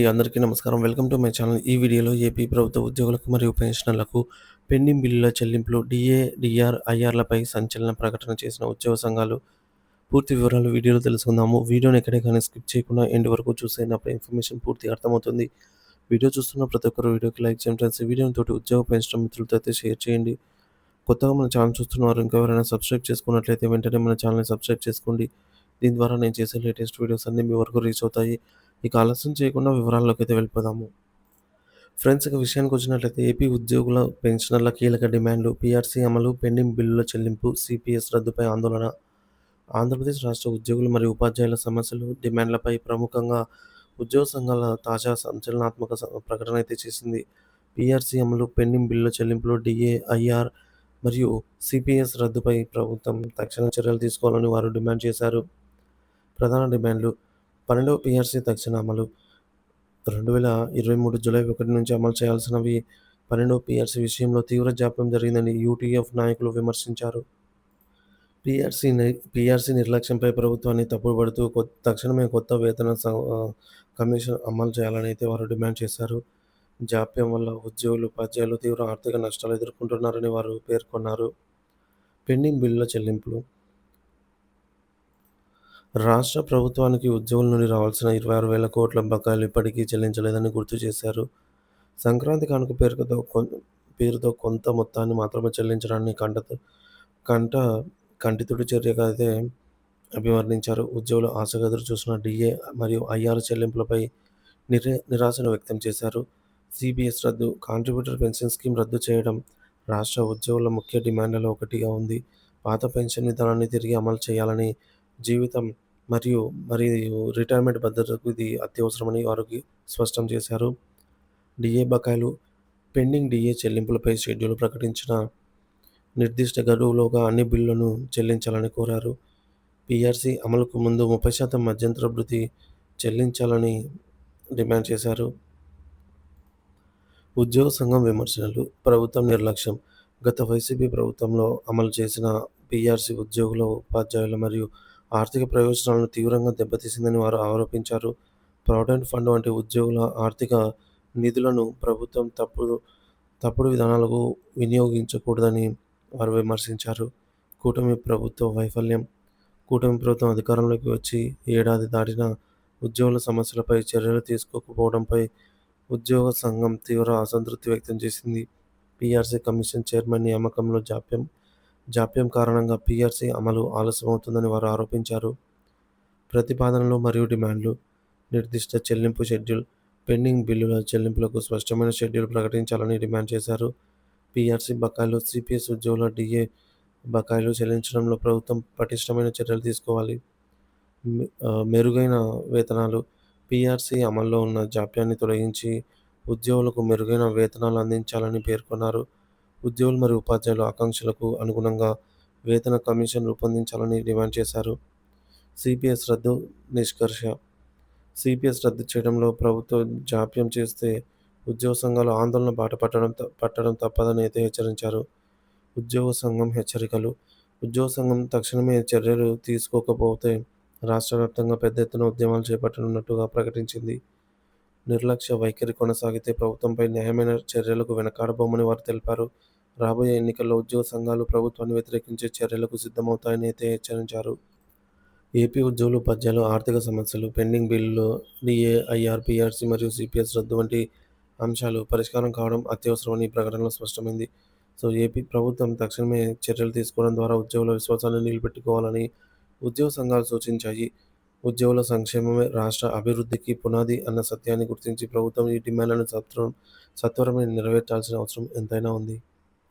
అండి. అందరికీ నమస్కారం. Welcome to my channel. ఈ వీడియోలో ఏపీ ప్రభుత్వ ఉద్యోగులకు మరియు పెన్షనర్లకు పెండింగ్ బిల్లుల చెల్లింపులు, డీఏ, డీఆర్, ఐఆర్‌లపై సంచలన ప్రకటన చేసిన ఉద్యోగ సంఘాలు. పూర్తి వివరాలు వీడియోలో తెలుసుకుందాము. వీడియోని ఎక్కడే కానీ స్కిప్ చేయకుండా ఎండ్ వరకు చూసేయండి. అప్పుడు ఇన్ఫర్మేషన్ పూర్తిగా అర్థమవుతుంది. వీడియో చూస్తున్న ప్రతి ఒక్కరు వీడియోకి లైక్ చేయండి ఫ్రెండ్స్. ఈ వీడియోని తోటి ఉద్యోగ పెన్షన్ మిత్రులతో అయితే షేర్ చేయండి. కొత్తగా మన ఛానల్ చూస్తున్నవారు ఇంకా ఎవరైనా సబ్స్క్రైబ్ చేసుకున్నట్లయితే వెంటనే మన ఛానల్‌ని సబ్స్క్రైబ్ చేసుకోండి. దీని ద్వారా నేను చేసే లేటెస్ట్ వీడియోస్ అన్నీ మీ వరకు రీచ్ అవుతాయి. ఇక ఆలస్యం చేయకుండా వివరాల్లోకైతే వెళ్ళిపోదాము. ఫ్రెండ్స్, ఇక విషయానికొచ్చినట్లయితే ఏపీ ఉద్యోగుల పెన్షనర్ల కీలక డిమాండ్లు: పీఆర్సీ అమలు, పెండింగ్ బిల్లుల చెల్లింపు, సిపిఎస్ రద్దుపై ఆందోళన. ఆంధ్రప్రదేశ్ రాష్ట్ర ఉద్యోగులు మరియు ఉపాధ్యాయుల సమస్యలు, డిమాండ్లపై ప్రముఖంగా ఉద్యోగ సంఘాల తాజా సంచలనాత్మక ప్రకటన అయితే చేసింది. పీఆర్సీ అమలు, పెండింగ్ బిల్లుల చెల్లింపులు, డీఏ, ఐఆర్ మరియు సిపిఎస్ రద్దుపై ప్రభుత్వం తక్షణ చర్యలు తీసుకోవాలని వారు డిమాండ్ చేశారు. ప్రధాన డిమాండ్లు: 12వ పీఆర్సీ తక్షణ అమలు. 2023 జూలై 1 నుంచి అమలు చేయాల్సినవి. 12వ పీఆర్సీ విషయంలో తీవ్ర జాప్యం జరిగిందని యూటీఎఫ్ నాయకులు విమర్శించారు. పీఆర్సీ నిర్లక్ష్యంపై ప్రభుత్వాన్ని తప్పుపడుతూ తక్షణమే కొత్త వేతన కమిషన్ అమలు చేయాలని అయితే వారు డిమాండ్ చేశారు. జాప్యం వల్ల ఉద్యోగులు, ఉపాధ్యాయులు తీవ్ర ఆర్థిక నష్టాలు ఎదుర్కొంటున్నారని వారు పేర్కొన్నారు. పెండింగ్ బిల్లుల చెల్లింపులు: రాష్ట్ర ప్రభుత్వానికి ఉద్యోగుల నుండి రావాల్సిన 26,000 కోట్ల బకాయిలు ఇప్పటికీ చెల్లించలేదని గుర్తు చేశారు. సంక్రాంతి కానుక పేరుతో కొంత మొత్తాన్ని మాత్రమే చెల్లించడాన్ని కంట కంటితుడి చర్యగా అయితే అభివర్ణించారు. ఉద్యోగులు ఆశగా ఎదురుచూస్తున్న డీఏ మరియు ఐఆర్ చెల్లింపులపై నిరాశను వ్యక్తం చేశారు. సిపిఎస్ రద్దు, కాంట్రిబ్యూటర్ పెన్షన్ స్కీమ్ రద్దు చేయడం రాష్ట్ర ఉద్యోగుల ముఖ్య డిమాండ్లలో ఒకటిగా ఉంది. పాత పెన్షన్ విధానాన్ని తిరిగి అమలు చేయాలని, జీవితం మరియు రిటైర్మెంట్ భద్రతకు ఇది అత్యవసరమని వారు స్పష్టం చేశారు. డీఏ బకాయిలు: పెండింగ్ డీఏ చెల్లింపులపై షెడ్యూల్ ప్రకటించిన నిర్దిష్ట గడువులోగా అన్ని బిల్లులను చెల్లించాలని కోరారు. పీఆర్సీ అమలుకు ముందు 30% మధ్యంతర భృతి చెల్లించాలని డిమాండ్ చేశారు. ఉద్యోగ సంఘం విమర్శలు: ప్రభుత్వం నిర్లక్ష్యం. గత వైసీపీ ప్రభుత్వంలో అమలు చేసిన పీఆర్సీ ఉద్యోగుల, ఉపాధ్యాయుల మరియు ఆర్థిక ప్రయోజనాలను తీవ్రంగా దెబ్బతీసిందని వారు ఆరోపించారు. ప్రావిడెంట్ ఫండ్ వంటి ఉద్యోగుల ఆర్థిక నిధులను ప్రభుత్వం తప్పుడు విధానాలకు వినియోగించకూడదని వారు విమర్శించారు. కూటమి ప్రభుత్వ వైఫల్యం: కూటమి ప్రభుత్వం అధికారంలోకి వచ్చి ఏడాది దాటినా ఉద్యోగుల సమస్యలపై చర్యలు తీసుకోకపోవడంపై ఉద్యోగ సంఘం తీవ్ర అసంతృప్తి వ్యక్తం చేసింది. పీఆర్సీ కమిషన్ చైర్మన్ నియామకంలో జాప్యం కారణంగా పీఆర్సీ అమలు ఆలస్యమవుతుందని వారు ఆరోపించారు. ప్రతిపాదనలు మరియు డిమాండ్లు: నిర్దిష్ట చెల్లింపు షెడ్యూల్, పెండింగ్ బిల్లుల చెల్లింపులకు స్పష్టమైన షెడ్యూల్ ప్రకటించాలని డిమాండ్ చేశారు. పీఆర్సీ బకాయిలు, సిపిఎస్ ఉద్యోగుల డీఏ బకాయిలు చెల్లించడంలో ప్రభుత్వం పటిష్టమైన చర్యలు తీసుకోవాలి. మెరుగైన వేతనాలు: పీఆర్సీ అమల్లో ఉన్న జాప్యాన్ని తొలగించి ఉద్యోగులకు మెరుగైన వేతనాలు అందించాలని పేర్కొన్నారు. ఉద్యోగులు మరియు ఉపాధ్యాయుల ఆకాంక్షలకు అనుగుణంగా వేతన కమిషన్ రూపొందించాలని డిమాండ్ చేశారు. సిపిఎస్ రద్దు నిష్కర్ష: సిపిఎస్ రద్దు చేయడంలో ప్రభుత్వం జాప్యం చేస్తే ఉద్యోగ సంఘాలు ఆందోళన బాట పట్టడం తప్పదని అయితే హెచ్చరించారు. ఉద్యోగ సంఘం హెచ్చరికలు: ఉద్యోగ సంఘం తక్షణమే చర్యలు తీసుకోకపోతే రాష్ట్ర వ్యాప్తంగా పెద్ద ఎత్తున ఉద్యమాలు చేపట్టనున్నట్టుగా ప్రకటించింది. నిర్లక్ష్య వైఖరి కొనసాగితే ప్రభుత్వంపై న్యాయమైన చర్యలకు వెనకాడబోమని వారు తెలిపారు. రాబోయే ఎన్నికల్లో ఉద్యోగ సంఘాలు ప్రభుత్వాన్ని వ్యతిరేకించే చర్యలకు సిద్ధమవుతాయని అయితే హెచ్చరించారు. ఏపీ ఉద్యోగులు, ఉపాధ్యాయుల ఆర్థిక సమస్యలు, పెండింగ్ బిల్లులు, డీఏ, ఐఆర్, పీఆర్సీ మరియు సిపిఎస్ రద్దు వంటి అంశాలు పరిష్కారం కావడం అత్యవసరమని ఈ ప్రకటనలో స్పష్టమైంది. ఏపీ ప్రభుత్వం తక్షణమే చర్యలు తీసుకోవడం ద్వారా ఉద్యోగుల విశ్వాసాన్ని నిలబెట్టుకోవాలని ఉద్యోగ సంఘాలు సూచించాయి. ఉద్యోగుల సంక్షేమమే రాష్ట్ర అభివృద్ధికి పునాది అన్న సత్యాన్ని గుర్తించి ప్రభుత్వం ఈ డిమాండ్లను సత్వరమే నెరవేర్చాల్సిన అవసరం ఎంతైనా ఉంది.